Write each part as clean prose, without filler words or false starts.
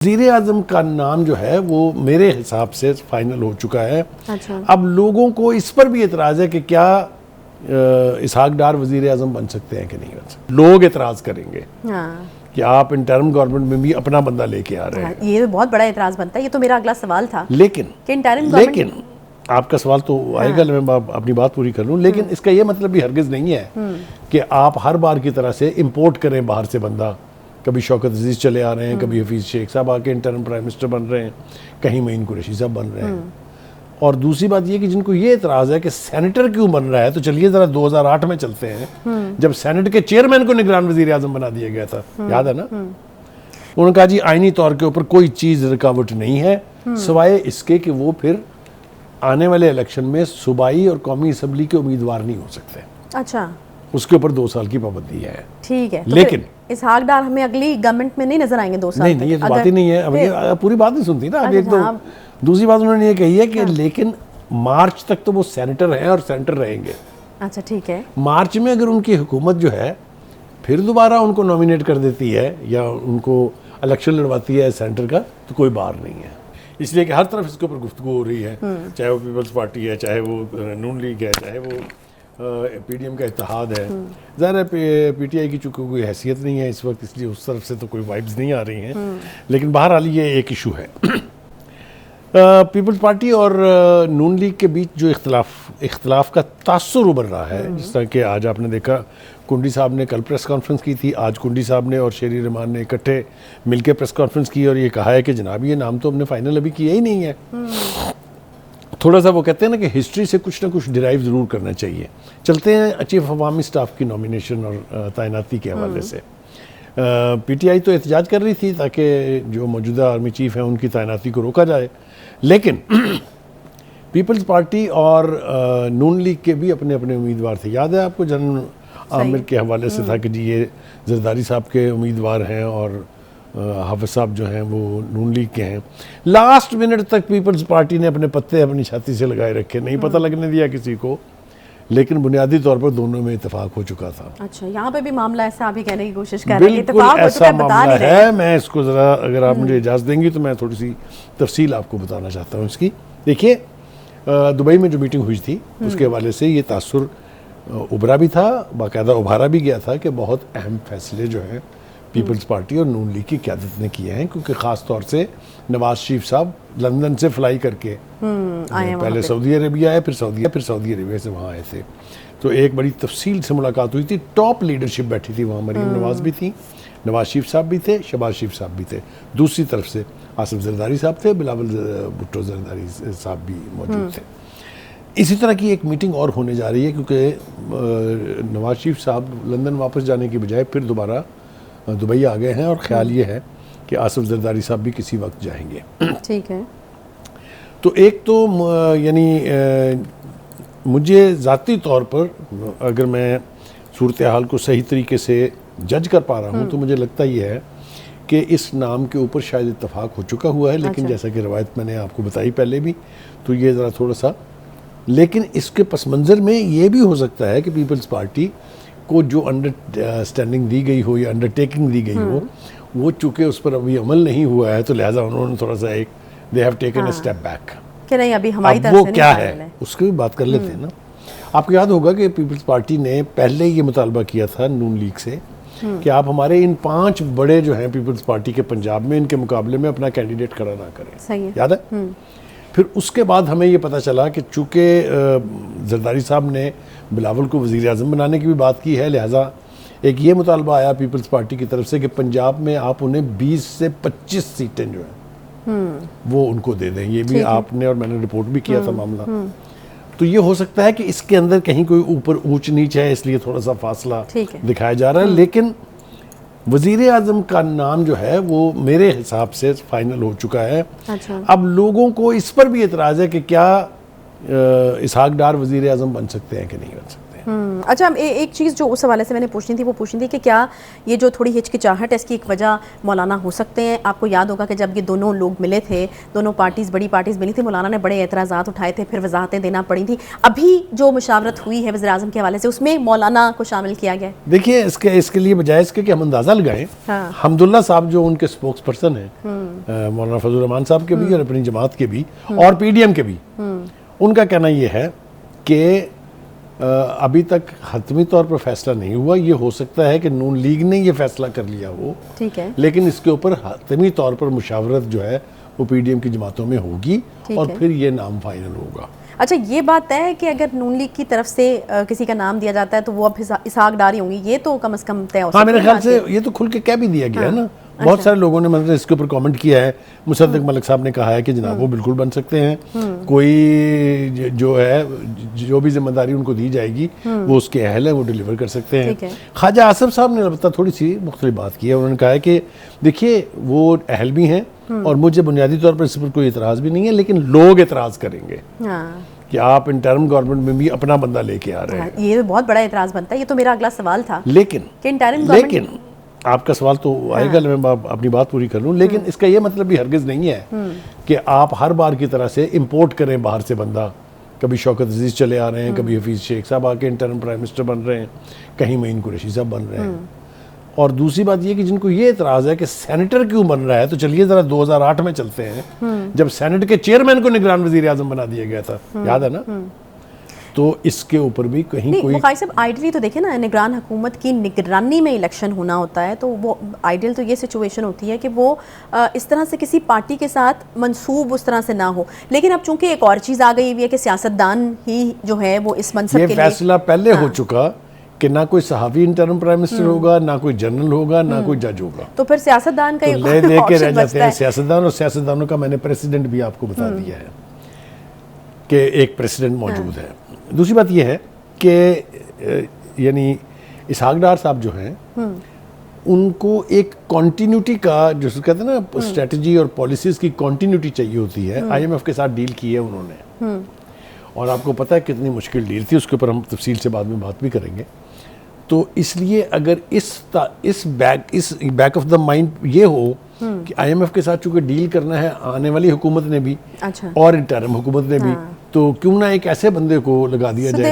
वज़ीर आज़म का नाम जो है वो मेरे हिसाब से फाइनल हो चुका है। अच्छा। अब लोगों को इस पर भी एतराज़ है कि क्या इसहाक डार वज़ीर आज़म बन सकते हैं कि नहीं बन सकते। लोग एतराज़ करेंगे हाँ। कि आप इंटरिम गवर्नमेंट में भी अपना बंदा लेके आ रहे हैं। ये बहुत बड़ा एतराज़ बनता है। ये तो मेरा अगला सवाल था लेकिन कि इंटरिम गवर्नमेंट। लेकिन आपका सवाल तो आएगा, मैं अपनी बात पूरी कर लूँ। लेकिन इसका ये मतलब भी हरगिज़ नहीं है कि आप हर बार की तरह से इम्पोर्ट करें बाहर से बंदा। कभी शौकत अजीज़ चले आ रहे हैं, कभी हफीज़ शेख साहब आके इंटरिम प्राइम मिनिस्टर बन रहे हैं, कहीं मोइन कुरैशी साहब बन रहे हैं। और दूसरी बात ये कि जिनको ये एतराज़ है कि सेनेटर क्यों बन रहा है, तो चलिए ज़रा 2008 में चलते हैं जब सेनेट के चेयरमैन को निगरान वज़ीर आज़म बना दिया गया था, याद है ना। उन्होंने कहा जी आईनी तौर के ऊपर कोई चीज़ रुकावट नहीं है सिवाय इसके कि वो फिर आने वाले इलेक्शन में सूबाई और कौमी असम्बली के उम्मीदवार नहीं हो सकते। अच्छा, उसके ऊपर 2 साल की पाबंदी है। ठीक है। तो लेकिन इसहाक डार हमें अगली गवर्नमेंट में नहीं नजर आएंगे 2 साल नहीं नहीं, ये तो बात ही नहीं है। अब ये पूरी बात नहीं सुनती ना। अब एक तो दूसरी बात उन्होंने ये कही है कि लेकिन मार्च तक तो वो सेनेटर हैं और सेनेटर रहेंगे। अच्छा, ठीक है। मार्च में अगर उनकी हुकूमत जो है फिर दोबारा उनको नॉमिनेट कर देती है या उनको इलेक्शन लड़वाती है सेंटर का, तो कोई बाहर नहीं है। इसलिए कि हर तरफ इसके ऊपर गुफ्तगू हो रही है, चाहे वो पीपल्स पार्टी है, चाहे वो नून लीग है, चाहे वो पीडीएम का इत्तेहाद है। ज़ाहिर है पीटीआई की चूँकि कोई हैसियत नहीं है इस वक्त, इसलिए उस तरफ से तो कोई वाइब्स नहीं आ रही हैं। लेकिन बहरहाल ये एक इशू है। पीपल्स पार्टी और नून लीग के बीच जो इख्तलाफ का तासुर उभर रहा है, जिस तरह कि आज आपने देखा कुंडी साहब ने कल प्रेस कॉन्फ्रेंस की थी, आज कुंडी साहब ने और शेरी रहमान ने इकट्ठे मिलकर प्रेस कॉन्फ्रेंस की और ये कहा है कि जनाब ये नाम तो हमने फाइनल अभी किया ही नहीं है। थोड़ा सा वो कहते हैं ना कि हिस्ट्री से कुछ ना कुछ डिराइव ज़रूर करना चाहिए। चलते हैं चीफ अवामी स्टाफ की नॉमिनेशन और तैनाती के हवाले से। पीटीआई तो एहतजाज कर रही थी ताकि जो मौजूदा आर्मी चीफ हैं उनकी तैनाती को रोका जाए, लेकिन पीपल्स पार्टी और नून लीग के भी अपने अपने उम्मीदवार थे। याद है आपको जनरल आमिर के हवाले से था कि जी ये जरदारी साहब के उम्मीदवार हैं और हाफिज साहब जो हैं वो नून लीग के हैं। लास्ट मिनट तक पीपल्स पार्टी ने अपने पत्ते अपनी छाती से लगाए रखे, नहीं पता लगने दिया किसी को, लेकिन बुनियादी तौर पर दोनों में इत्तेफाक हो चुका था। अच्छा, यहाँ पे भी मामला ऐसा अभी कहने की कोशिश कर रहे हैं। बिल्कुल ऐसा मामला है। मैं इसको ज़रा, अगर आप मुझे इजाज़त देंगी तो मैं थोड़ी सी तफसील आपको बताना चाहता हूँ इसकी। देखिए, दुबई में जो मीटिंग हुई थी उसके हवाले से ये तासुर उभरा भी था, बाकायदा उभारा भी गया था कि बहुत अहम फैसले जो हैं पीपल्स पार्टी और नून लीग की क़यादत ने किए हैं, क्योंकि ख़ास तौर से नवाज शरीफ साहब लंदन से फ्लाई करके पहले सऊदी अरेबिया आए, फिर सऊदी अरेबिया से वहाँ आए थे। तो एक बड़ी तफसील से मुलाकात हुई थी, टॉप लीडरशिप बैठी थी वहाँ। मरीम नवाज भी थी, नवाज शरीफ साहब भी थे, शहबाज शरीफ साहब भी थे। दूसरी तरफ से आसिफ जरदारी साहब थे, बिलावल भुट्टो जरदारी साहब भी मौजूद थे। इसी तरह की एक मीटिंग और होने जा रही है, क्योंकि नवाज शरीफ साहब लंदन वापस जाने की बजाय फिर दोबारा दुबई आ गए हैं और ख्याल ये है कि आसिफ जरदारी साहब भी किसी वक्त जाएंगे। ठीक है। तो एक तो यानी मुझे ज़ाती तौर पर अगर मैं सूरत हाल को सही तरीके से जज कर पा रहा हूँ तो मुझे लगता ये है कि इस नाम के ऊपर शायद इत्तफाक हो चुका हुआ है। लेकिन जैसा कि रवायत मैंने आपको बताई पहले भी, तो ये ज़रा थोड़ा सा, लेकिन इसके पस मंज़र में ये भी हो सकता है कि पीपल्स पार्टी को जो अंडरस्टैंडिंग दी गई हो या अंडरटेकिंग दी गई हो, वो चूँकि उस पर अभी अमल नहीं हुआ है, तो लिहाजा उन्होंने थोड़ा सा एक they have taken a step back कि नहीं अभी हमारी तरफ से। वो नहीं क्या है उसकी भी बात कर लेते हैं ना। आपको याद होगा कि पीपल्स पार्टी ने पहले ये मुतालबा किया था नून लीग से कि आप हमारे इन 5 बड़े जो हैं पीपल्स पार्टी के पंजाब में, इनके मुकाबले में अपना कैंडिडेट खड़ा ना करें। सही है। याद है? फिर उसके बाद हमें ये पता चला कि चूँकि जरदारी साहब ने बिलावल को वज़ीर आज़म बनाने की भी बात की है, लिहाजा एक ये मुतालबा आया पीपल्स पार्टी की तरफ से कि पंजाब में आप उन्हें 20 से 25 सीटें जो हैं वो उनको दे दें। ये भी आपने और मैंने रिपोर्ट भी किया था मामला। तो ये हो सकता है कि इसके अंदर कहीं कोई ऊपर ऊंच नीच है, इसलिए थोड़ा सा फासला दिखाया जा रहा है। लेकिन वज़ीर आज़म का नाम जो है वो मेरे हिसाब से फाइनल हो चुका है। अच्छा। अब लोगों को इस पर भी एतराज़ है कि क्या इसहाक डार वज़ीर आज़म बन सकते हैं कि नहीं बन सकते। अच्छा, एक चीज़ जो उस हवाले से मैंने पूछनी थी वो पूछनी थी कि क्या ये जो थोड़ी हिचकिचाहट है इसकी एक वजह मौलाना हो सकते हैं? आपको याद होगा कि जब ये दोनों लोग मिले थे, दोनों पार्टीज़ बड़ी पार्टीज़ मिली थी, मौलाना ने बड़े एतराज़ात उठाए थे, फिर वजाहतें देना पड़ी थी। अभी जो मुशावरत हुई है वज़ीर-ए-आज़म के हवाले से उसमें मौलाना को शामिल किया गया है? देखिए, इसके लिए बजाय इसके कि हम अंदाज़ा लगाएं, हाँ। हमदुल्ला साहब जो उनके स्पोक्स पर्सन हैं, मौलाना फजल रहमान साहब के भी और अपनी जमात के भी और पीडीएम के भी, उनका कहना ये है कि अभी तक हतमी तौर पर फैसला नहीं हुआ। ये हो सकता है कि नून लीग ने ये फैसला कर लिया हो, ठीक है, लेकिन इसके ऊपर हतमी तौर पर मुशावरत जो है वो पीडीएम की जमातों में होगी और फिर ये नाम फाइनल होगा। अच्छा, ये बात तय है कि अगर नून लीग की तरफ से किसी का नाम दिया जाता है तो वो अब इसहाक डार ही होंगी, ये तो कम से कम तय हो सकता है। हाँ, मेरे ख्याल से ये तो खुल के कह भी दिया गया है ना। बहुत सारे लोगों ने मतलब इसके ऊपर कमेंट किया है। मुसद्दिक मलिक साहब ने कहा है कि जनाब वो बिल्कुल बन सकते हैं, कोई जो है जो भी जिम्मेदारी उनको दी जाएगी वो उसके अहल है, वो डिलीवर कर सकते हैं। ख्वाजा आसिफ साहब ने अलबत्ता थोड़ी सी मुख्तलिफ बात की है। उन्होंने कहा है कि देखिए वो अहल भी हैं और मुझे बुनियादी तौर पर इस पर कोई एतराज़ भी नहीं है, लेकिन लोग एतराज़ करेंगे कि आप इंटर्म गवर्नमेंट में भी अपना बंदा लेके आ रहे हैं। ये तो बहुत बड़ा एतराज़ बनता है। ये तो मेरा अगला सवाल था। लेकिन आपका सवाल तो आएगा, मैं अपनी बात पूरी कर लूँ। लेकिन इसका ये मतलब भी हरगिज़ नहीं है कि आप हर बार की तरह से इंपोर्ट करें बाहर से बंदा। कभी शौकत अजीज़ चले आ रहे हैं, कभी हफीज़ शेख साहब आके इंटर्म प्राइम मिनिस्टर बन रहे हैं, कहीं मईन कुरैशी साहब बन रहे हैं। और दूसरी बात ये कि जिनको ये एतराज़ है कि सेनेटर क्यों बन रहा है, तो चलिए ज़रा 2008 में चलते हैं जब सेनेट के चेयरमैन को निगरान वज़ीर आज़म बना दिया गया था, याद है ना। तो इसके ऊपर भी कहीं कोई मुखाई साहब, आइडियली तो देखें ना, निगरान हुकूमत की निगरानी में इलेक्शन होना होता है, तो वो आइडियल तो ये सिचुएशन होती है कि वो इस तरह से किसी पार्टी के साथ मंसूब उस तरह से ना हो। लेकिन अब चूंकि एक और चीज़ आ गई हुई है कि सियासतदान ही जो है वो इस मनसब के लिए फैसला पहले हो चुका कि ना कोई सहाफ़ी इंटर्म प्राइम मिनिस्टर होगा, ना कोई जनरल होगा, ना कोई जज होगा। तो फिर सियासतदान का तो ले दे के रह जाते हैं सियासतदान। और सियासतदानों का मैंने प्रेसिडेंट भी आपको बता दिया है कि एक प्रेसिडेंट मौजूद है। दूसरी बात यह है कि यानी इसहाक डार साहब जो हैं उनको एक कॉन्टिन्यूटी का, जो कहते हैं ना, स्ट्रेटजी और पॉलिसीज की कॉन्टिन्यूटी चाहिए होती है। आईएमएफ के साथ डील की है उन्होंने, और आपको पता है कितनी मुश्किल डील थी, उसके ऊपर हम तफसील से बाद में बात भी करेंगे। तो इसलिए अगर इस बैक ऑफ द माइंड ये हो कि आईएमएफ के साथ चूंकि डील करना है आने वाली हुकूमत ने भी, अच्छा, और इंटर्म हुकूमत ने भी, तो क्यों ना एक ऐसे बंदे को लगा दिया जाए।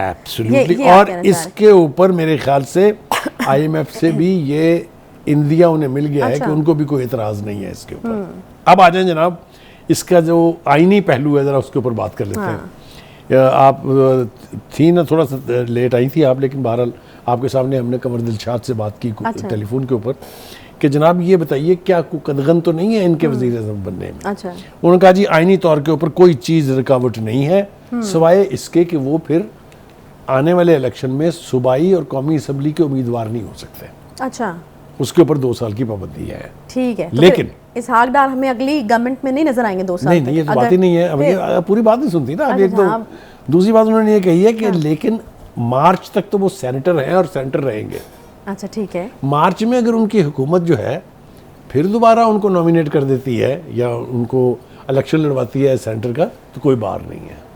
एब्सोल्युटली। और इसके ऊपर मेरे ख्याल से आईएमएफ से भी ये इंदिया उन्हें मिल गया है कि उनको भी कोई एतराज़ नहीं है इसके ऊपर। अब आ जाए जनाब, इसका जो आईनी पहलू है ज़रा उसके ऊपर बात कर लेते हैं। आप थी ना, थोड़ा सा लेट आई थी आप, लेकिन बहरहाल आपके सामने हमने कमर दिलशाद से बात की टेलीफोन के ऊपर कि जनाब ये बताइए क्या कोई कदगन तो नहीं है इनके वज़ीर आज़म बनने में। अच्छा। उन्होंने कहा जी आईनी तौर के ऊपर कोई चीज़ रुकावट नहीं है, सिवाय इसके कि वो फिर आने वाले इलेक्शन में सूबाई और कौमी असम्बली के उम्मीदवार नहीं हो सकते। अच्छा, उसके ऊपर 2 साल की पाबंदी है। ठीक है, तो लेकिन इसहाक डार हमें अगली गवर्नमेंट में नहीं नजर आएंगे 2 साल नहीं, ये तो बात ही नहीं है। अब ये पूरी बात नहीं सुनती ना। अब एक तो दूसरी बात उन्होंने ये कही है कि लेकिन मार्च तक तो वो सेनेटर हैं और सेनेटर रहेंगे। अच्छा, ठीक है। मार्च में अगर उनकी हुकूमत जो है फिर दोबारा उनको नॉमिनेट कर देती है या उनको इलेक्शन लड़वाती है सेंटर का, तो कोई बार नहीं है।